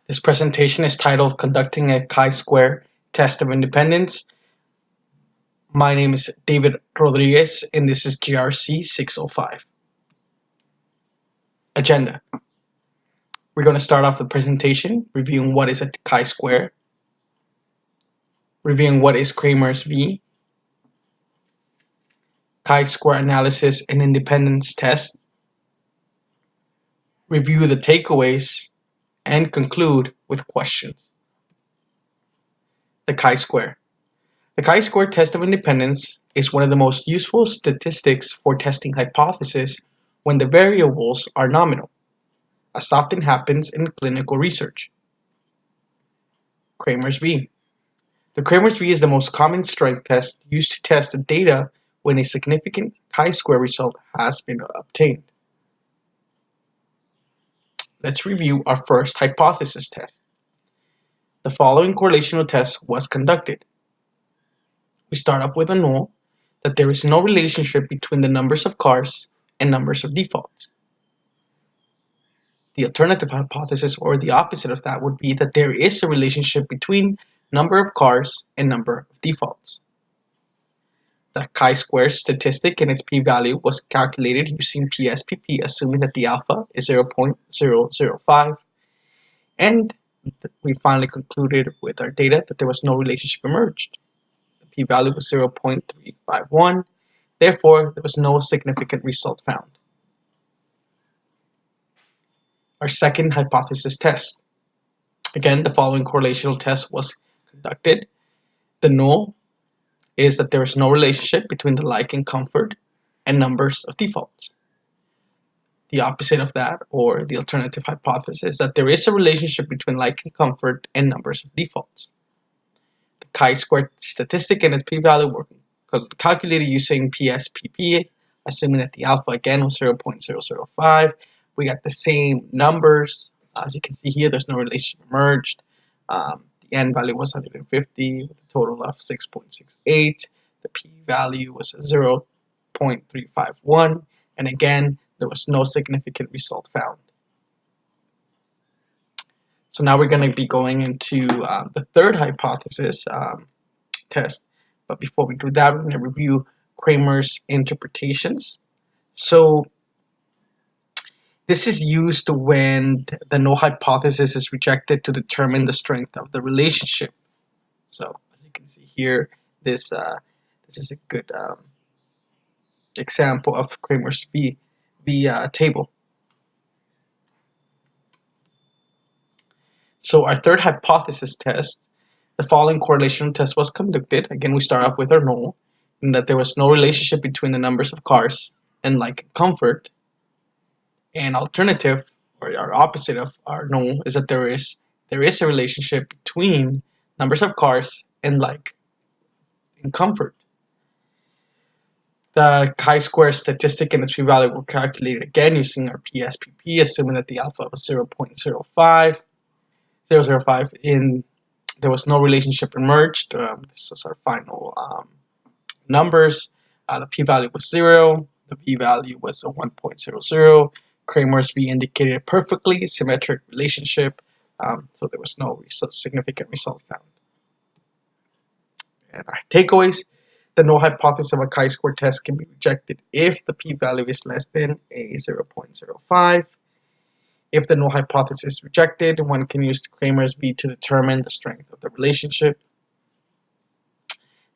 This presentation is titled Conducting a Chi-Square Test of Independence. My name is David Rodriguez and this is GRC 605. Agenda. We're going to start off the presentation reviewing what is a chi-square, reviewing what is Cramer's V, chi-square analysis and independence test, review the takeaways, and conclude with questions. The chi-square. The chi-square test of independence is one of the most useful statistics for testing hypotheses when the variables are nominal, as often happens in clinical research. Cramer's V. The Cramer's V is the most common strength test used to test the data when a significant chi-square result has been obtained. Let's review our first hypothesis test. The following correlational test was conducted. We start off with a null that there is no relationship between the numbers of cars and numbers of defaults. The alternative hypothesis, or the opposite of that, would be that there is a relationship between number of cars and number of defaults. The chi-square statistic and its p-value was calculated using PSPP, assuming that the alpha is 0.005, and we finally concluded with our data that there was no relationship emerged. The p-value was 0.351, therefore there was no significant result found. Our second hypothesis test. Again, the following correlational test was conducted. The null is that there is no relationship between the like and comfort and numbers of defaults. The opposite of that, or the alternative hypothesis, is that there is a relationship between like and comfort and numbers of defaults. The chi-square statistic and its p-value were calculated using PSPP, assuming that the alpha again was 0.005. We got the same numbers. As you can see here, there's no relationship emerged. The n value was 150 with a total of 6.68. The p-value was 0.351, and again, there was no significant result found. So now we're going to be going into the third hypothesis test. But before we do that, we're going to review Cramer's interpretations. So this is used when the null hypothesis is rejected to determine the strength of the relationship. So as you can see here, this is a good example of Cramer's V table. So our third hypothesis test, the following correlational test was conducted. Again, we start off with our null, and that there was no relationship between the numbers of cars and like comfort. And alternative, or our opposite of our null, is that there is a relationship between numbers of cars and like and comfort. The chi-square statistic and its p-value were calculated again using our PSPP, assuming that the alpha was 0.05. There was no relationship emerged. This is our final numbers. The p-value was 0. The p-value was a 1.00. Cramer's V indicated a perfectly symmetric relationship, so there was no significant result found. And our takeaways: the null hypothesis of a chi-square test can be rejected if the p-value is less than a 0.05. If the null hypothesis is rejected, one can use the Cramer's V to determine the strength of the relationship.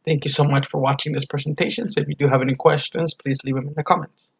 Thank you so much for watching this presentation. So if you do have any questions, please leave them in the comments.